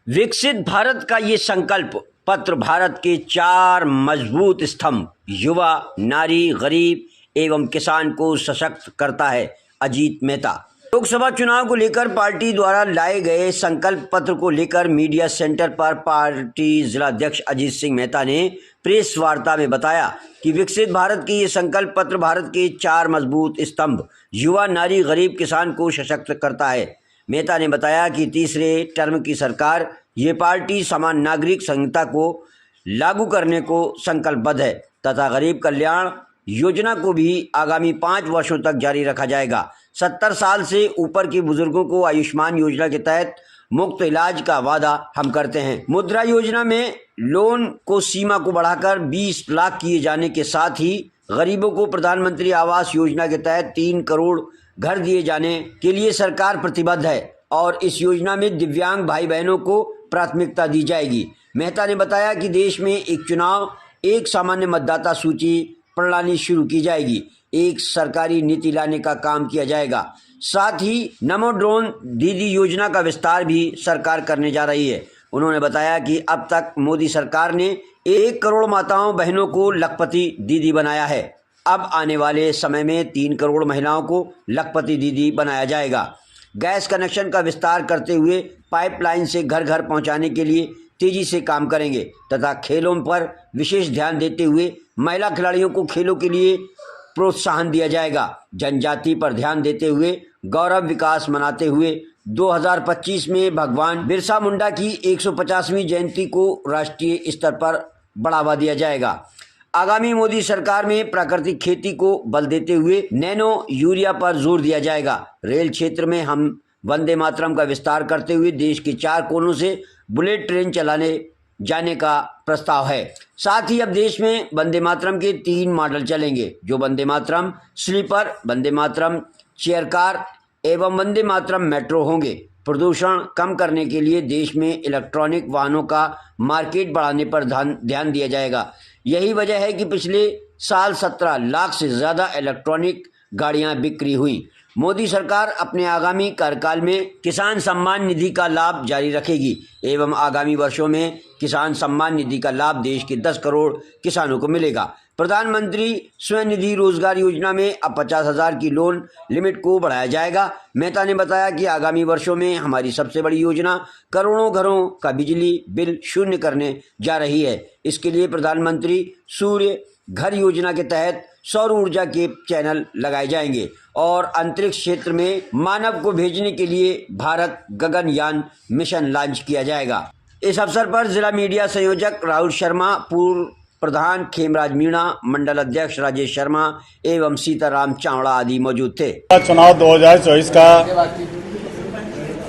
विकसित भारत का ये संकल्प पत्र भारत के 4 मजबूत स्तंभ युवा, नारी, गरीब एवं किसान को सशक्त करता है। अजीत मेहता। लोकसभा चुनाव को लेकर पार्टी द्वारा लाए गए संकल्प पत्र को लेकर मीडिया सेंटर पर पार्टी जिलाध्यक्ष अजीत सिंह मेहता ने प्रेस वार्ता में बताया कि विकसित भारत के ये संकल्प पत्र भारत के 4 मजबूत स्तंभ युवा, नारी, गरीब, किसान को सशक्त करता है। मेहता ने बताया कि तीसरे टर्म की सरकार ये पार्टी समान नागरिक संहिता को लागू करने को संकल्पबद्ध है तथा गरीब कल्याण योजना को भी आगामी 5 वर्षों तक जारी रखा जाएगा। 70 साल से ऊपर के बुजुर्गों को आयुष्मान योजना के तहत मुफ्त इलाज का वादा हम करते हैं। मुद्रा योजना में लोन को सीमा को बढ़ाकर 20 लाख किए जाने के साथ ही गरीबों को प्रधानमंत्री आवास योजना के तहत 3 करोड़ घर दिए जाने के लिए सरकार प्रतिबद्ध है और इस योजना में दिव्यांग भाई बहनों को प्राथमिकता दी जाएगी। मेहता ने बताया कि देश में एक सामान्य मतदाता सूची प्रणाली शुरू की जाएगी। एक सरकारी नीति लाने का काम किया जाएगा। साथ ही नमो ड्रोन दीदी योजना का विस्तार भी सरकार करने जा रही है। उन्होंने बताया कि अब तक मोदी सरकार ने 1 करोड़ माताओं बहनों को लखपति दीदी बनाया है। अब आने वाले समय में 3 करोड़ महिलाओं को लखपति दीदी बनाया जाएगा। गैस कनेक्शन का विस्तार करते हुए पाइपलाइन से घर घर पहुंचाने के लिए तेजी से काम करेंगे तथा खेलों पर विशेष ध्यान देते हुए महिला खिलाड़ियों को खेलों के लिए प्रोत्साहन दिया जाएगा। जनजाति पर ध्यान देते हुए गौरव विकास मनाते हुए 2025 में भगवान बिरसा मुंडा की 150वीं जयंती को राष्ट्रीय स्तर पर बढ़ावा दिया जाएगा। आगामी मोदी सरकार में प्राकृतिक खेती को बल देते हुए नैनो यूरिया पर जोर दिया जाएगा। रेल क्षेत्र में हम वंदे मातरम का विस्तार करते हुए देश के 4 कोनों से बुलेट ट्रेन चलाने जाने का प्रस्ताव है। साथ ही अब देश में वंदे मातरम के 3 मॉडल चलेंगे, जो Vande Mataram sleeper, Vande Mataram chair car एवं वंदे मातरम मेट्रो होंगे। प्रदूषण कम करने के लिए देश में इलेक्ट्रॉनिक वाहनों का मार्केट बढ़ाने पर ध्यान दिया जाएगा। यही वजह है कि पिछले साल 17 लाख से ज़्यादा इलेक्ट्रॉनिक गाड़ियां बिक्री हुई। मोदी सरकार अपने आगामी कार्यकाल में किसान सम्मान निधि का लाभ जारी रखेगी एवं आगामी वर्षों में किसान सम्मान निधि का लाभ देश के 10 करोड़ किसानों को मिलेगा। प्रधानमंत्री स्वनिधि रोजगार योजना में अब 50,000 की लोन लिमिट को बढ़ाया जाएगा। मेहता ने बताया कि आगामी वर्षों में हमारी सबसे बड़ी योजना करोड़ों घरों का बिजली बिल शून्य करने जा रही है। इसके लिए प्रधानमंत्री सूर्य घर योजना के तहत सौर ऊर्जा के चैनल लगाए जाएंगे और अंतरिक्ष क्षेत्र में मानव को भेजने के लिए भारत गगनयान मिशन लॉन्च किया जाएगा। इस अवसर पर जिला मीडिया संयोजक राहुल शर्मा, पूर्व प्रधान खेमराज मीणा, मंडल अध्यक्ष राजेश शर्मा एवं सीताराम चावड़ा आदि मौजूद थे। चुनाव 2024 का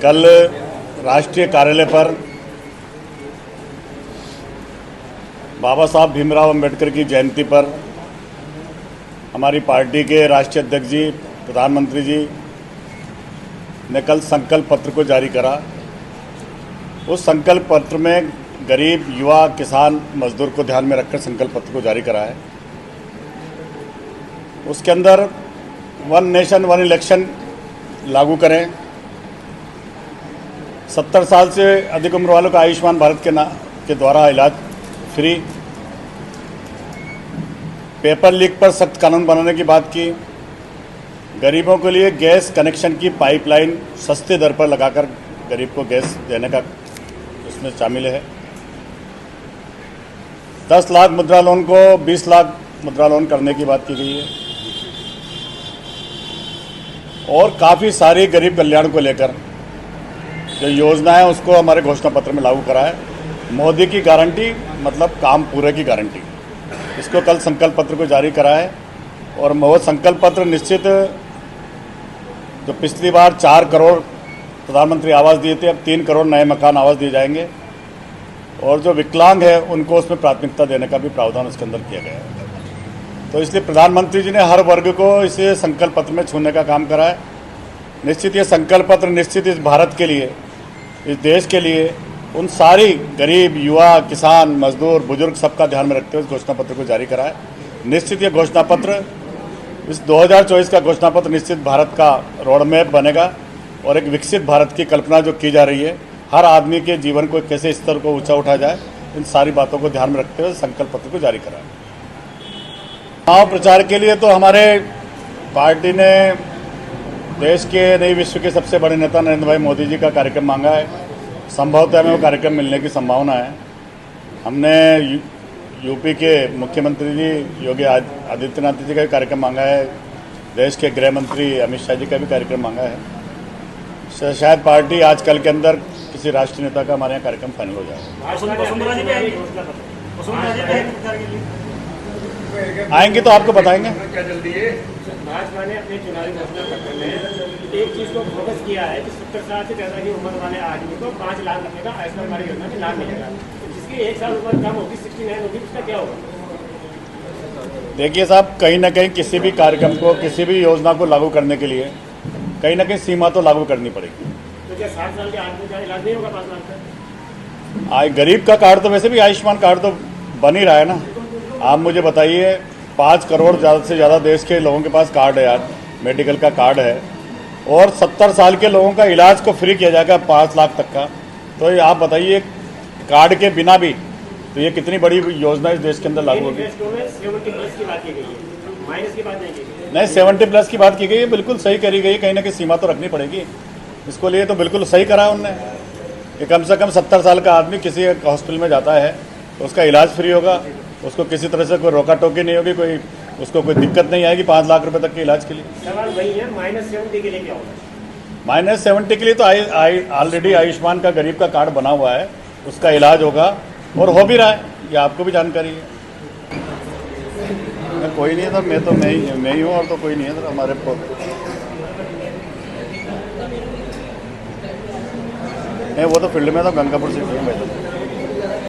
कल राष्ट्रीय कार्यालय पर बाबा साहब भीमराव अंबेडकर की जयंती पर हमारी पार्टी के राष्ट्रीय अध्यक्ष जी, प्रधानमंत्री जी ने कल संकल्प पत्र को जारी करा। उस संकल्प पत्र में गरीब, युवा, किसान, मजदूर को ध्यान में रखकर संकल्प पत्र को जारी करा है। उसके अंदर 1 नेशन 1 इलेक्शन लागू करें, 70 साल से अधिक उम्र वालों का आयुष्मान भारत के द्वारा इलाज फ्री, पेपर लीक पर सख्त कानून बनाने की बात की, गरीबों के लिए गैस कनेक्शन की पाइपलाइन सस्ते दर पर लगाकर गरीब को गैस देने का उसमें शामिल है। 10 लाख मुद्रा लोन को 20 लाख मुद्रा लोन करने की बात की गई है और काफ़ी सारी गरीब कल्याण को लेकर जो योजना है उसको हमारे घोषणा पत्र में लागू करा है। मोदी की गारंटी मतलब काम पूरे की गारंटी, इसको कल संकल्प पत्र को जारी करा है और वो संकल्प पत्र निश्चित जो पिछली बार 4 करोड़ प्रधानमंत्री आवास दिए थे, अब 3 करोड़ नए मकान आवास दिए जाएंगे और जो विकलांग है उनको उसमें प्राथमिकता देने का भी प्रावधान उसके अंदर किया गया है। तो इसलिए प्रधानमंत्री जी ने हर वर्ग को इसे संकल्प पत्र में छूने का काम करा है। निश्चित ये संकल्प पत्र निश्चित इस भारत के लिए, इस देश के लिए, उन सारी गरीब, युवा, किसान, मजदूर, बुजुर्ग सबका ध्यान में रखते हुए इस घोषणा पत्र को जारी करा है। निश्चित ये घोषणा पत्र, इस 2024 का घोषणा पत्र निश्चित भारत का रोड मैप बनेगा और एक विकसित भारत की कल्पना जो की जा रही है हर आदमी के जीवन को कैसे स्तर को ऊंचा उठाया जाए, इन सारी बातों को ध्यान में रखते हुए संकल्प पत्र को जारी करा। चुनाव प्रचार के लिए तो हमारे पार्टी ने देश के नहीं विश्व के सबसे बड़े नेता नरेंद्र भाई मोदी जी का कार्यक्रम मांगा है। संभवतः हमें वो कार्यक्रम मिलने की संभावना है। हमने यूपी के मुख्यमंत्री जी योगी आदित्यनाथ जी का भी कार्यक्रम मांगा है। देश के गृह मंत्री अमित शाह जी का भी कार्यक्रम मांगा है। शायद पार्टी आजकल के अंदर किसी राष्ट्रीय नेता का हमारे यहाँ कार्यक्रम फाइनल हो जाए। आएंगे तो आपको बताएंगे। भाजपा ने अपने चुनावी घोषणा पत्र में एक चीज को फोकस किया है कि 70 साल से ज्यादा की उम्र वाले आदमी को 5 लाख रुपए का आयुष्मान भारत योजना में लाभ मिलेगा। जिसकी 1 साल उम्र कम होगी, 69 होगी, उसका क्या होगा? देखिए साहब, कहीं ना कहीं किसी भी कार्यक्रम को, किसी भी योजना को लागू करने के लिए कहीं ना कहीं सीमा तो लागू करनी पड़ेगी। तो क्या 60 साल के आदमी का इलाज नहीं होगा 5 लाख का? गरीब का कार्ड तो वैसे भी आयुष्मान कार्ड तो बन ही रहा है ना। आप मुझे बताइए, 5 करोड़ ज़्यादा से ज़्यादा देश के लोगों के पास कार्ड है यार, मेडिकल का कार्ड है, और 70 साल के लोगों का इलाज को फ्री किया जाएगा 5 लाख तक का। तो ये आप बताइए, कार्ड के बिना भी तो ये कितनी बड़ी योजना इस देश के अंदर लागू होगी। 70 प्लस की बात की गई है, माइनस की बात नहीं की गई। नहीं, 70 प्लस की बात की गई है, बिल्कुल सही करी गई। कहीं ना कहीं सीमा तो रखनी पड़ेगी। इसको लिए तो बिल्कुल सही करा उनने कि कम से कम 70 साल का आदमी किसी हॉस्पिटल में जाता है तो उसका इलाज फ्री होगा, उसको किसी तरह से कोई रोका टोकी नहीं होगी, कोई उसको कोई दिक्कत नहीं आएगी 5 लाख रुपए तक के इलाज के लिए। सवाल वही है, -70 के लिए क्या होगा? -70 के लिए तो ऑलरेडी आयुष्मान का गरीब का कार्ड बना हुआ है, उसका इलाज होगा और हो भी रहा है, ये आपको भी जानकारी है। कोई नहीं है सर, मैं ही हूँ और तो कोई नहीं है सर हमारे नहीं, वो तो फील्ड में तो गंगापुर से हूँ मैं तो।